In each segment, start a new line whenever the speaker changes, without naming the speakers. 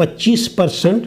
25%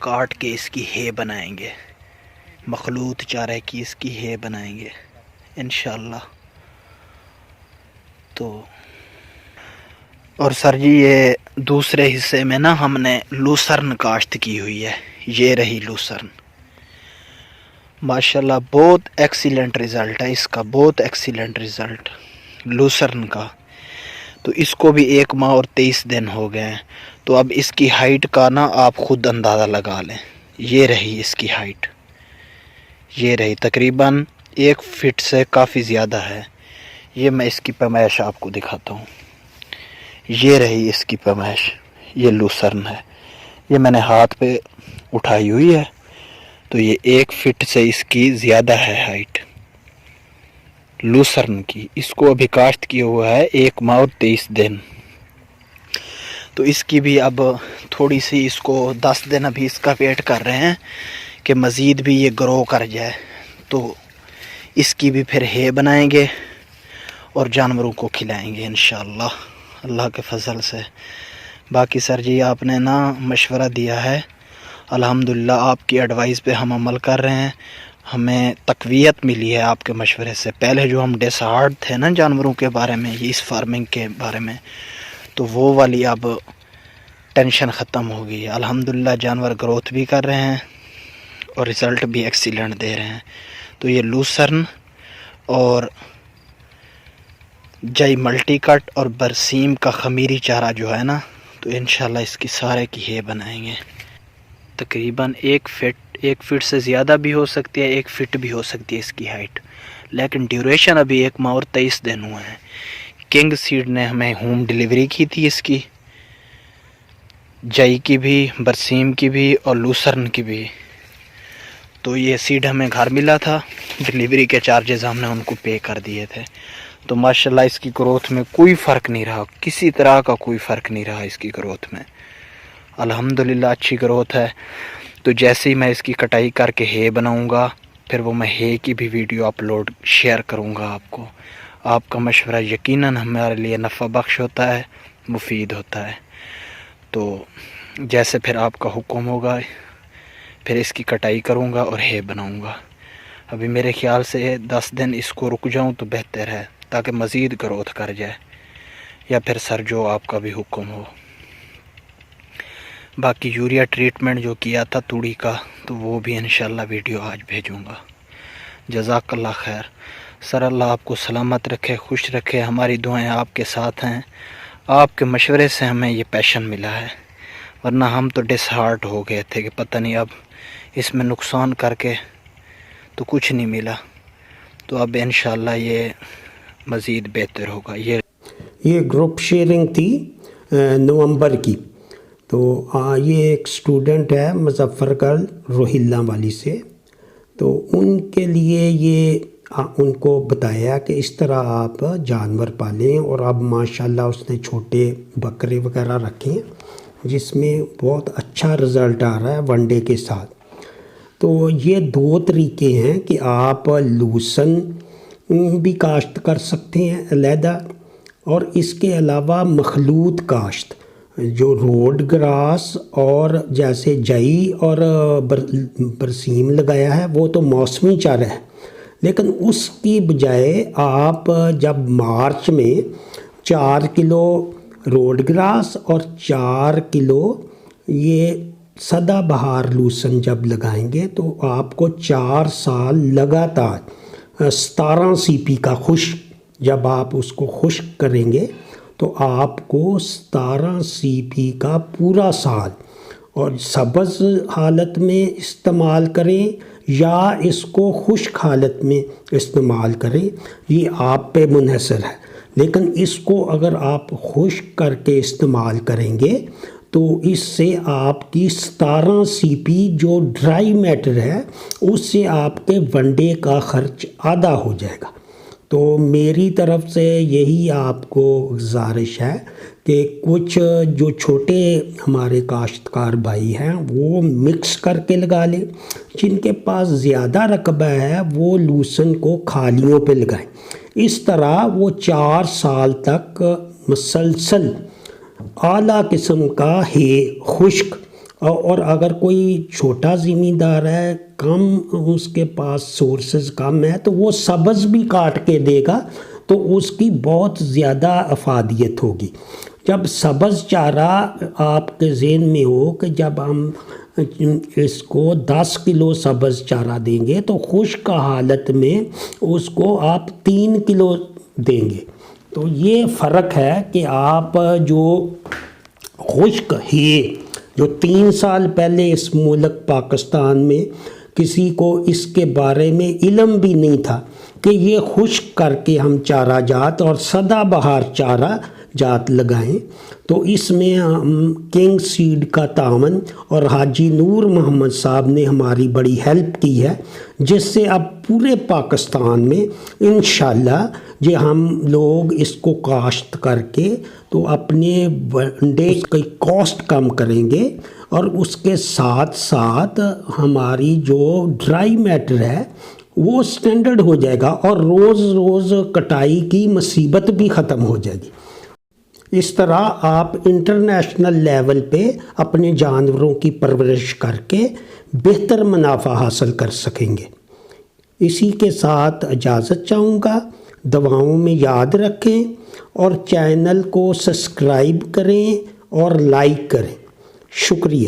کاٹ کے اس کی ہے بنائیں گے، مخلوط چارے کی اس کی ہے بنائیں گے انشاءاللہ۔ تو اور سر جی یہ دوسرے حصے میں نا ہم نے لوسرن کاشت کی ہوئی ہے، یہ رہی لوسرن، ماشاءاللہ بہت ایکسیلنٹ رزلٹ ہے اس کا، بہت ایکسیلنٹ رزلٹ لوسرن کا۔ تو اس کو بھی 1 ماہ اور 23 دن ہو گئے ہیں، تو اب اس کی ہائٹ کا نا آپ خود اندازہ لگا لیں، یہ رہی اس کی ہائٹ، یہ رہی تقریباً 1 فٹ سے کافی زیادہ ہے۔ یہ میں اس کی پیمائش آپ کو دکھاتا ہوں، یہ رہی اس کی پیمائش، یہ لوسرن ہے، یہ میں نے ہاتھ پہ اٹھائی ہوئی ہے، تو یہ 1 فٹ سے اس کی زیادہ ہے ہائٹ لوسرن کی۔ اس کو ابھی کاشت کیا ہوا ہے 1 ماہ اور 23 دن، تو اس کی بھی اب تھوڑی سی اس کو 10 دن ابھی اس کا ویٹ کر رہے ہیں کہ مزید بھی یہ گرو کر جائے، تو اس کی بھی پھر ہے بنائیں گے اور جانوروں کو کھلائیں گے انشاءاللہ اللہ کے فضل سے۔ باقی سر جی آپ نے نا مشورہ دیا ہے، الحمدللہ آپ کی ایڈوائس پہ ہم عمل کر رہے ہیں، ہمیں تقویت ملی ہے آپ کے مشورے سے۔ پہلے جو ہم ڈسہارڈ تھے نا جانوروں کے بارے میں، اس فارمنگ کے بارے میں، تو وہ والی اب ٹینشن ختم ہو گئی ہے، الحمدللہ جانور گروتھ بھی کر رہے ہیں اور رزلٹ بھی ایکسیلنٹ دے رہے ہیں۔ تو یہ لوسرن اور جئی ملٹی کٹ اور برسیم کا خمیری چارہ جو ہے نا، تو انشاءاللہ اس کی سارے کی ہے بنائیں گے، تقریباً 1 فٹ سے زیادہ بھی ہو سکتی ہے، 1 فٹ بھی ہو سکتی ہے اس کی ہائٹ، لیکن ڈیوریشن ابھی 1 ماہ اور 23 دن ہوئے ہیں۔ کنگ سیڈ نے ہمیں ہوم ڈیلیوری کی تھی اس کی، جئی کی بھی، برسیم کی بھی اور لوسرن کی بھی، تو یہ سیڈ ہمیں گھر ملا تھا، ڈیلیوری کے چارجز ہم نے ان کو پے کر دیے تھے۔ تو ماشاءاللہ اس کی گروتھ میں کوئی فرق نہیں رہا، کسی طرح کا کوئی فرق نہیں رہا اس کی گروتھ میں، الحمدللہ اچھی گروتھ ہے۔ تو جیسے ہی میں اس کی کٹائی کر کے ہے بناؤں گا، پھر وہ میں ہے کی بھی ویڈیو اپلوڈ شیئر کروں گا آپ کو۔ آپ کا مشورہ یقیناً ہمارے لیے نفع بخش ہوتا ہے، مفید ہوتا ہے۔ تو جیسے پھر آپ کا حکم ہوگا پھر اس کی کٹائی کروں گا اور ہے بناؤں گا۔ ابھی میرے خیال سے 10 دن اس کو رک جاؤں تو بہتر ہے، تاکہ مزید گروتھ کر جائے، یا پھر سر جو آپ کا بھی حکم ہو۔ باقی یوریا ٹریٹمنٹ جو کیا تھا توڑی کا، تو وہ بھی انشاءاللہ ویڈیو آج بھیجوں گا۔ جزاک اللہ خیر سر، اللہ آپ کو سلامت رکھے، خوش رکھے، ہماری دعائیں آپ کے ساتھ ہیں، آپ کے مشورے سے ہمیں یہ پیشن ملا ہے، ورنہ ہم تو ڈس ہارٹ ہو گئے تھے کہ پتہ نہیں اب اس میں نقصان کر کے تو کچھ نہیں ملا، تو اب انشاءاللہ یہ مزید بہتر ہوگا۔
یہ گروپ شیئرنگ تھی نومبر کی، تو یہ ایک سٹوڈنٹ ہے مظفر گڑھ روہیلا والی سے، تو ان کے لیے یہ ان کو بتایا کہ اس طرح آپ جانور پالیں، اور اب ماشاءاللہ اس نے چھوٹے بکرے وغیرہ رکھے ہیں جس میں بہت اچھا رزلٹ آ رہا ہے ون ڈے کے ساتھ۔ تو یہ 2 طریقے ہیں کہ آپ لوسن بھی کاشت کر سکتے ہیں علیحدہ، اور اس کے علاوہ مخلوط کاشت جو روڈ گراس اور جیسے جئی اور برسیم لگایا ہے وہ تو موسمی چارہ ہے، لیکن اس کی بجائے آپ جب مارچ میں 4 کلو روڈ گراس اور 4 کلو یہ سدا بہار لوسن جب لگائیں گے، تو آپ کو 4 سال لگاتار 17 CP کا خشک، جب آپ اس کو خشک کریں گے تو آپ کو 17 CP کا پورا سال، اور سبز حالت میں استعمال کریں یا اس کو خشک حالت میں استعمال کریں، یہ آپ پہ منحصر ہے، لیکن اس کو اگر آپ خشک کر کے استعمال کریں گے تو اس سے آپ کی 17 CP جو ڈرائی میٹر ہے اس سے آپ کے ون ڈے کا خرچ آدھا ہو جائے گا۔ تو میری طرف سے یہی آپ کو گزارش ہے کہ کچھ جو چھوٹے ہمارے کاشتکار بھائی ہیں وہ مکس کر کے لگا لیں، جن کے پاس زیادہ رقبہ ہے وہ لوسن کو کھالیوں پہ لگائیں، اس طرح وہ 4 سال تک مسلسل اعلیٰ قسم کا ہے خشک اور اگر کوئی چھوٹا زمیندار ہے، کم اس کے پاس سورسز کم ہے، تو وہ سبز بھی کاٹ کے دے گا تو اس کی بہت زیادہ افادیت ہوگی۔ جب سبز چارہ آپ کے ذہن میں ہو کہ جب ہم اس کو 10 کلو سبز چارہ دیں گے تو خشک حالت میں اس کو آپ 3 کلو دیں گے۔ تو یہ فرق ہے کہ آپ جو خشک ہے، جو 3 سال پہلے اس ملک پاکستان میں کسی کو اس کے بارے میں علم بھی نہیں تھا کہ یہ خشک کر کے ہم چارہ جات اور سدا بہار چارہ جات لگائیں، تو اس میں ہم کنگ سیڈ کا تعاون اور حاجی نور محمد صاحب نے ہماری بڑی ہیلپ کی ہے، جس سے اب پورے پاکستان میں انشاءاللہ جو ہم لوگ اس کو کاشت کر کے تو اپنے ونڈے کی کاسٹ کم کریں گے، اور اس کے ساتھ ساتھ ہماری جو ڈرائی میٹر ہے وہ سٹینڈرڈ ہو جائے گا، اور روز روز کٹائی کی مصیبت بھی ختم ہو جائے گی۔ اس طرح آپ انٹرنیشنل لیول پہ اپنے جانوروں کی پرورش کر کے بہتر منافع حاصل کر سکیں گے۔ اسی کے ساتھ اجازت چاہوں گا، دعاؤں میں یاد رکھیں اور چینل کو سبسکرائب کریں اور لائک کریں۔ شکریہ۔